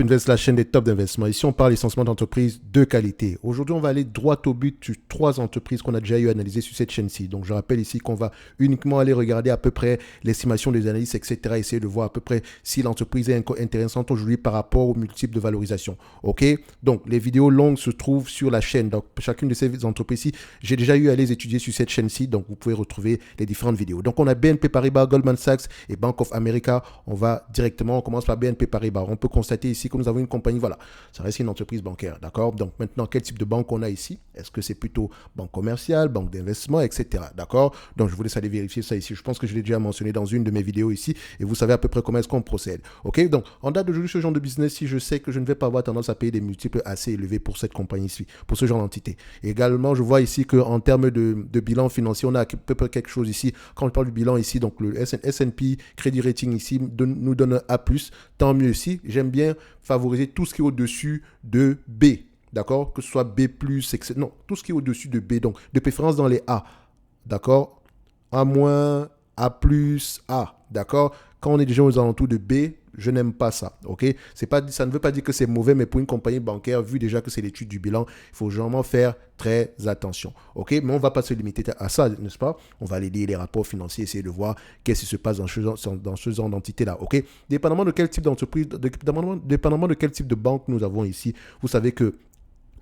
Invest, la chaîne des top d'investissement. Ici, on parle essentiellement d'entreprises de qualité. Aujourd'hui, on va aller droit au but sur 3 entreprises qu'on a déjà eu analysées sur cette chaîne-ci. Donc, je rappelle ici qu'on va uniquement aller regarder à peu près l'estimation des analystes, etc. Essayer de voir à peu près si l'entreprise est intéressante aujourd'hui par rapport aux multiples de valorisation. OK? Donc, les vidéos longues se trouvent sur la chaîne. Donc, chacune de ces entreprises-ci, j'ai déjà eu à les étudier sur cette chaîne-ci. Donc, vous pouvez retrouver les différentes vidéos. Donc, on a BNP Paribas, Goldman Sachs et Bank of America. On commence par BNP Paribas. On peut constater ici que nous avons une compagnie, voilà, ça reste une entreprise bancaire, d'accord? Donc maintenant, quel type de banque on a ici? Est-ce que c'est plutôt banque commerciale, banque d'investissement, etc., d'accord? Donc je vous laisse aller vérifier ça ici. Je pense que je l'ai déjà mentionné dans une de mes vidéos ici et vous savez à peu près comment est-ce qu'on procède, ok? Donc en date d'aujourd'hui, ce genre de business, si je sais que je ne vais pas avoir tendance à payer des multiples assez élevés pour cette compagnie ici, pour ce genre d'entité. Et également, je vois ici qu'en termes de bilan financier, on a à peu près quelque chose ici. Quand je parle du bilan ici, donc le S&P Credit Rating ici nous donne un A+, tant mieux ici. J'aime bien favoriser tout ce qui est au-dessus de B. D'accord? Que ce soit B+, etc. Non, tout ce qui est au-dessus de B. Donc, de préférence dans les A. D'accord? A-, A+, A. D'accord? Quand on est déjà aux alentours de B, je n'aime pas ça. OK? Ça ne veut pas dire que c'est mauvais, mais pour une compagnie bancaire, vu déjà que c'est l'étude du bilan, il faut vraiment faire très attention. OK? Mais on ne va pas se limiter à ça, n'est-ce pas? On va aller lire les rapports financiers, essayer de voir qu'est-ce qui se passe dans ce genre d'entité-là. OK? Dépendamment de quel type d'entreprise, dépendamment de quel type de banque nous avons ici, vous savez que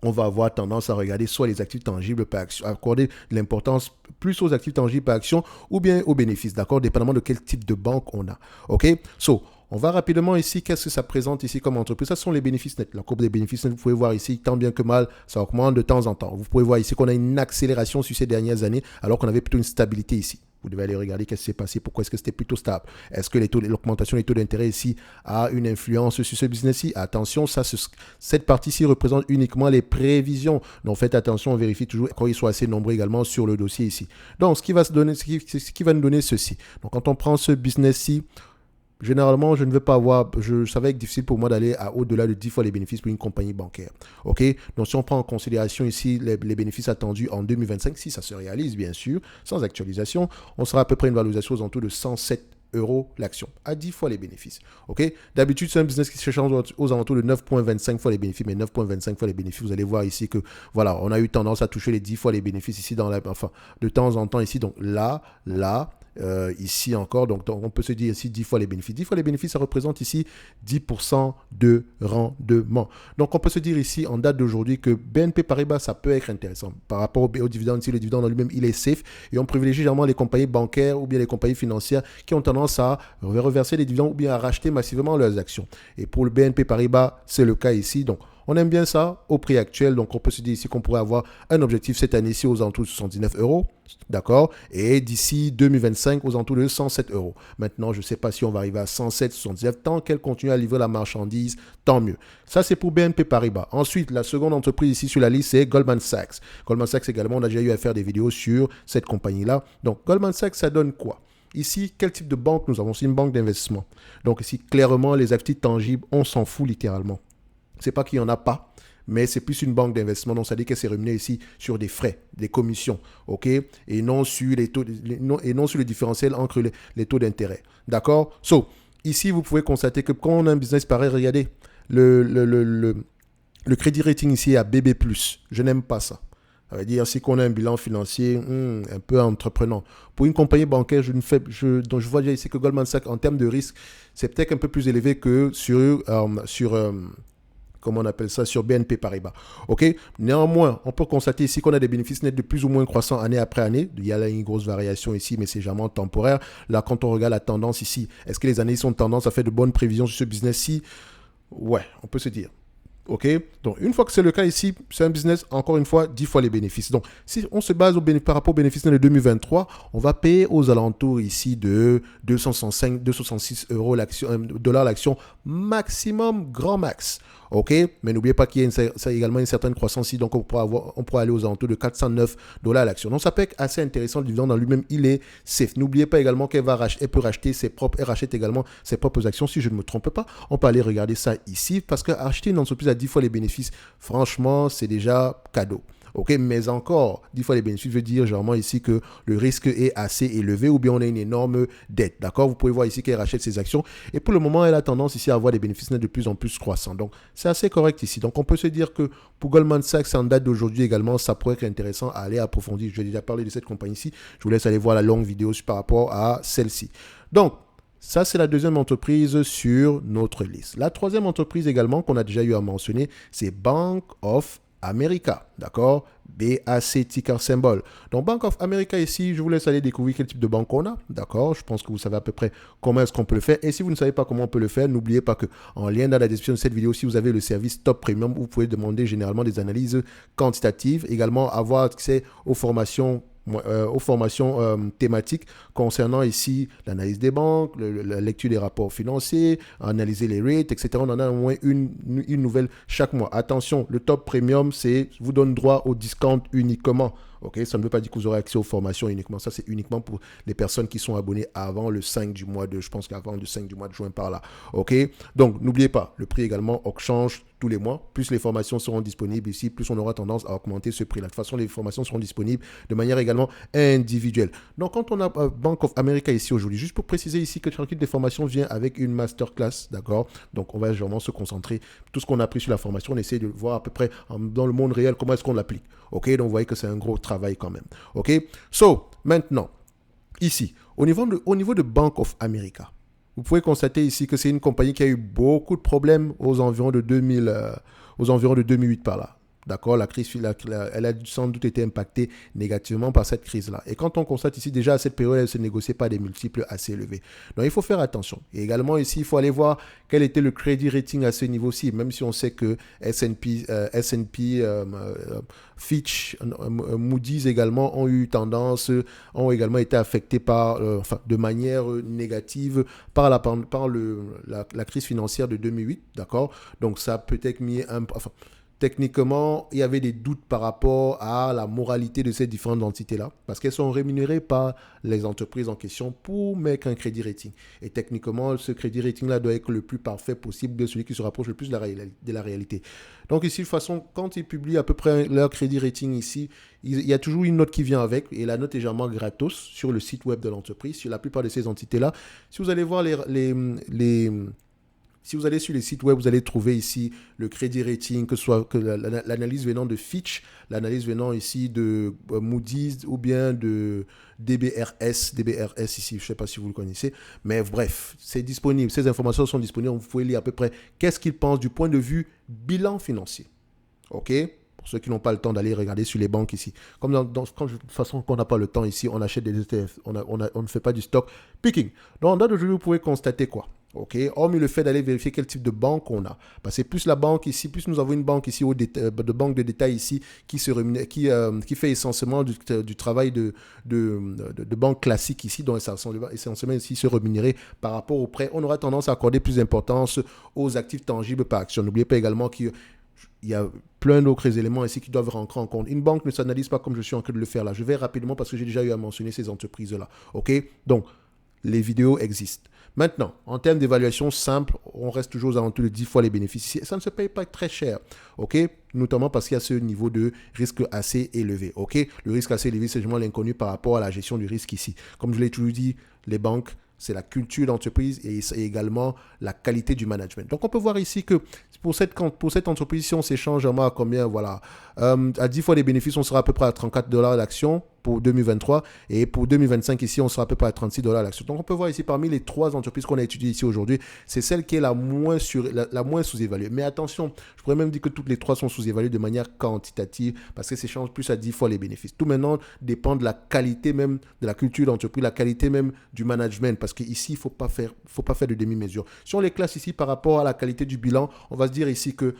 on va avoir tendance à regarder soit les actifs tangibles par action, accorder de l'importance plus aux actifs tangibles par action ou bien aux bénéfices, d'accord, dépendamment de quel type de banque on a. OK? On va rapidement ici, qu'est-ce que ça présente ici comme entreprise? Ça sont les bénéfices nets. La courbe des bénéfices nets, vous pouvez voir ici, tant bien que mal, ça augmente de temps en temps. Vous pouvez voir ici qu'on a une accélération sur ces dernières années, alors qu'on avait plutôt une stabilité ici. Vous devez aller regarder qu'est-ce qui s'est passé, pourquoi est-ce que c'était plutôt stable. Est-ce que l'augmentation des taux d'intérêt ici a une influence sur ce business-ci? Attention, cette partie-ci représente uniquement les prévisions. Donc faites attention, on vérifie toujours qu'ils soient assez nombreux également sur le dossier ici. Donc ce qui va nous donner ceci. Donc quand on prend ce business-ci, généralement, je ne veux pas avoir, ça va être difficile pour moi d'aller au-delà de 10 fois les bénéfices pour une compagnie bancaire. OK? Donc, si on prend en considération ici les bénéfices attendus en 2025, si ça se réalise, bien sûr, sans actualisation, on sera à peu près une valorisation aux alentours de 107 euros l'action, à 10 fois les bénéfices. OK? D'habitude, c'est un business qui se cherche aux alentours de 9,25 fois les bénéfices, mais 9,25 fois les bénéfices, vous allez voir ici que, voilà, on a eu tendance à toucher les 10 fois les bénéfices ici de temps en temps ici. Donc là, ici encore, donc on peut se dire ici 10 fois les bénéfices. 10 fois les bénéfices, ça représente ici 10% de rendement. Donc on peut se dire ici, en date d'aujourd'hui, que BNP Paribas, ça peut être intéressant. Par rapport au dividende, ici, le dividende en lui-même, il est safe. Et on privilégie généralement les compagnies bancaires ou bien les compagnies financières qui ont tendance à reverser les dividendes ou bien à racheter massivement leurs actions. Et pour le BNP Paribas, c'est le cas ici. Donc, on aime bien ça au prix actuel. Donc, on peut se dire ici qu'on pourrait avoir un objectif cette année-ci aux alentours de 79 euros. D'accord? Et d'ici 2025, aux alentours de 107 euros. Maintenant, je ne sais pas si on va arriver à 107, 79. Tant qu'elle continue à livrer la marchandise, tant mieux. Ça, c'est pour BNP Paribas. Ensuite, la seconde entreprise ici sur la liste, c'est Goldman Sachs. Goldman Sachs également, on a déjà eu à faire des vidéos sur cette compagnie-là. Donc, Goldman Sachs, ça donne quoi? Ici, quel type de banque nous avons? C'est une banque d'investissement. Donc ici, clairement, les actifs tangibles, on s'en fout littéralement. C'est pas qu'il n'y en a pas, mais c'est plus une banque d'investissement. Donc, ça dit qu'elle s'est rémunérée ici sur des frais, des commissions, OK? Et non sur les taux, et non sur le différentiel entre les taux d'intérêt. D'accord? Ici, vous pouvez constater que quand on a un business pareil, regardez, le crédit rating ici est à BB+. Je n'aime pas ça. Ça veut dire, si on a un bilan financier un peu entreprenant. Pour une compagnie bancaire, donc je vois déjà ici que Goldman Sachs, en termes de risque, c'est peut-être un peu plus élevé que comment on appelle ça, sur BNP Paribas. OK? Néanmoins, on peut constater ici qu'on a des bénéfices nets de plus ou moins croissants année après année. Il y a là une grosse variation ici, mais c'est généralement temporaire. Là, quand on regarde la tendance ici, est-ce que les analystes ont tendance à faire de bonnes prévisions sur ce business-ci? Ouais, on peut se dire. OK? Donc, une fois que c'est le cas ici, c'est un business, encore une fois, 10 fois les bénéfices. Donc, si on se base par rapport aux bénéfices de 2023, on va payer aux alentours ici de 265, 266 euros dollars l'action, maximum, grand max. OK? Mais n'oubliez pas qu'il y a également une certaine croissance ici, donc on pourra aller aux alentours de 409 dollars l'action. Donc, ça peut être assez intéressant. Le dividende en lui-même, il est safe. N'oubliez pas également elle peut racheter elle rachète également ses propres actions. Si je ne me trompe pas, on peut aller regarder ça ici, parce que acheter une entreprise à 10 fois les bénéfices, franchement, c'est déjà cadeau. OK, mais encore, 10 fois les bénéfices veut dire généralement ici que le risque est assez élevé ou bien on a une énorme dette. D'accord, vous pouvez voir ici qu'elle rachète ses actions et pour le moment, elle a tendance ici à avoir des bénéfices nets de plus en plus croissants. Donc, c'est assez correct ici. Donc, on peut se dire que pour Goldman Sachs, en date d'aujourd'hui également, ça pourrait être intéressant à aller approfondir. Je vais déjà parler de cette compagnie ici. Je vous laisse aller voir la longue vidéo par rapport à celle-ci. Donc, ça, c'est la deuxième entreprise sur notre liste. La troisième entreprise également qu'on a déjà eu à mentionner, c'est Bank of America, d'accord? BAC ticker symbol. Donc, Bank of America ici, je vous laisse aller découvrir quel type de banque on a, d'accord? Je pense que vous savez à peu près comment est-ce qu'on peut le faire. Et si vous ne savez pas comment on peut le faire, n'oubliez pas que en lien dans la description de cette vidéo, si vous avez le service Top Premium, vous pouvez demander généralement des analyses quantitatives, également avoir accès aux formations thématiques concernant ici l'analyse des banques, la lecture des rapports financiers, analyser les rates, etc. On en a au moins une nouvelle chaque mois. Attention, le top premium, vous donne droit au discount uniquement. Okay, ça ne veut pas dire que vous aurez accès aux formations uniquement. Ça, c'est uniquement pour les personnes qui sont abonnées avant le 5 du mois de, je pense qu'avant le 5 du mois de juin par là. OK? Donc, n'oubliez pas, le prix également change tous les mois. Plus les formations seront disponibles ici, plus on aura tendance à augmenter ce prix-là. De toute façon, les formations seront disponibles de manière également individuelle. Donc, quand on a Bank of America ici aujourd'hui, juste pour préciser ici que le kit des formations vient avec une masterclass, d'accord? Donc, on va vraiment se concentrer. Tout ce qu'on a appris sur la formation, on essaie de voir à peu près dans le monde réel comment est-ce qu'on l'applique. OK? Donc, vous voyez que c'est un gros travail quand même. OK? So, maintenant, ici, au niveau de Bank of America, vous pouvez constater ici que c'est une compagnie qui a eu beaucoup de problèmes aux environs de 2008 par là. D'accord, la crise, elle a sans doute été impactée négativement par cette crise-là. Et quand on constate ici, déjà à cette période, elle se négociait pas des multiples assez élevés. Donc il faut faire attention. Et également ici, il faut aller voir quel était le crédit rating à ce niveau-ci, même si on sait que S&P, Fitch, Moody's également ont également été affectés de manière négative par la crise financière de 2008. D'accord, donc ça a peut-être mis techniquement, il y avait des doutes par rapport à la moralité de ces différentes entités-là, parce qu'elles sont rémunérées par les entreprises en question pour mettre un crédit rating. Et techniquement, ce crédit rating-là doit être le plus parfait possible de celui qui se rapproche le plus de la réalité. Donc ici, de toute façon, quand ils publient à peu près leur crédit rating ici, il y a toujours une note qui vient avec, et la note est généralement gratos sur le site web de l'entreprise, sur la plupart de ces entités-là. Si vous allez voir si vous allez sur les sites web, vous allez trouver ici le crédit rating, que ce soit l'analyse venant de Fitch, l'analyse venant ici de Moody's ou bien de DBRS ici, je ne sais pas si vous le connaissez, mais bref, c'est disponible, ces informations sont disponibles, vous pouvez lire à peu près qu'est-ce qu'ils pensent du point de vue bilan financier. OK ? Pour ceux qui n'ont pas le temps d'aller regarder sur les banques ici. Comme de toute façon, quand on n'a pas le temps ici, on achète des ETF, on ne fait pas du stock picking. Donc, en date d'aujourd'hui, vous pouvez constater quoi? OK, hormis le fait d'aller vérifier quel type de banque on a. Parce que plus la banque ici, plus nous avons une banque ici, de banque de détail ici, qui fait essentiellement du travail de banque classique ici, donc essentiellement ici se rémunérer par rapport au prêt. On aura tendance à accorder plus d'importance aux actifs tangibles par action. N'oubliez pas également qu'il y a plein d'autres éléments ici qui doivent rentrer en compte. Une banque ne s'analyse pas comme je suis en train de le faire là. Je vais rapidement parce que j'ai déjà eu à mentionner ces entreprises-là. OK, donc les vidéos existent. Maintenant, en termes d'évaluation simple, on reste toujours aux alentours de 10 fois les bénéfices. Ça ne se paye pas très cher, ok? Notamment parce qu'il y a ce niveau de risque assez élevé, ok? Le risque assez élevé, c'est vraiment l'inconnu par rapport à la gestion du risque ici. Comme je l'ai toujours dit, les banques, c'est la culture d'entreprise et également la qualité du management. Donc, on peut voir ici que pour cette entreprise, si on s'échange à combien, voilà, à 10 fois les bénéfices, on sera à peu près à $34 l'action pour 2023 et pour 2025 ici on sera à peu près à $36 l'action. Donc on peut voir ici parmi les trois entreprises qu'on a étudiées ici aujourd'hui, c'est celle qui est la moins sous-évaluée. Mais attention, je pourrais même dire que toutes les trois sont sous-évaluées de manière quantitative parce que s'échangent plus à 10 fois les bénéfices. Tout maintenant dépend de la qualité même de la culture d'entreprise, la qualité même du management parce qu'ici il faut pas faire de demi-mesure. Si on les classe ici par rapport à la qualité du bilan, on va se dire ici que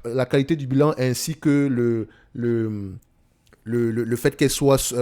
la qualité du bilan ainsi que le fait qu'elle soit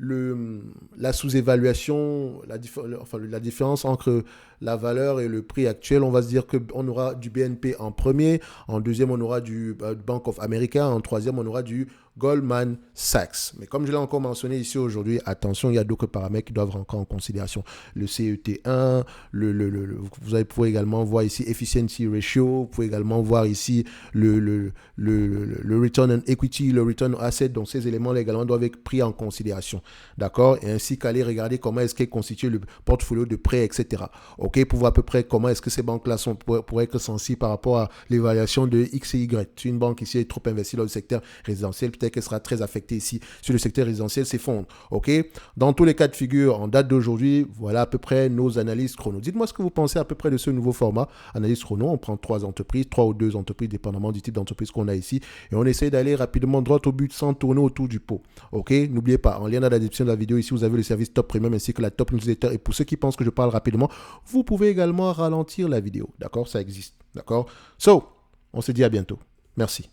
la sous-évaluation, la différence entre la valeur et le prix actuel, on va se dire qu'on aura du BNP en premier, en deuxième, on aura du Bank of America, en troisième, on aura du Goldman Sachs. Mais comme je l'ai encore mentionné ici aujourd'hui, attention, il y a d'autres paramètres qui doivent rentrer en considération. Le CET1, vous pouvez également voir ici Efficiency Ratio, vous pouvez également voir ici le Return on Equity, le Return on Asset, donc ces éléments-là également doivent être pris en considération. D'accord? Et ainsi qu'aller regarder comment est-ce qu'est constitué le portfolio de prêts, etc. OK? Pour voir à peu près comment est-ce que ces banques-là pourraient être sensibles par rapport à l'évaluation de X et Y. Si une banque ici est trop investie dans le secteur résidentiel, peut-être qu'elle sera très affectée ici. Si le secteur résidentiel s'effondre. OK? Dans tous les cas de figure, en date d'aujourd'hui, voilà à peu près nos analyses chrono. Dites-moi ce que vous pensez à peu près de ce nouveau format. Analyse chrono, on prend 3 entreprises, 3 ou 2 entreprises, dépendamment du type d'entreprise qu'on a ici. Et on essaie d'aller rapidement droit au but sans tourner autour du pot. OK? N'oubliez pas, en lien dans la description de la vidéo, ici, vous avez le service Top Premium ainsi que la Top Newsletter. Et pour ceux qui pensent que je parle rapidement, vous pouvez également ralentir la vidéo. D'accord? Ça existe. D'accord? So, on se dit à bientôt. Merci.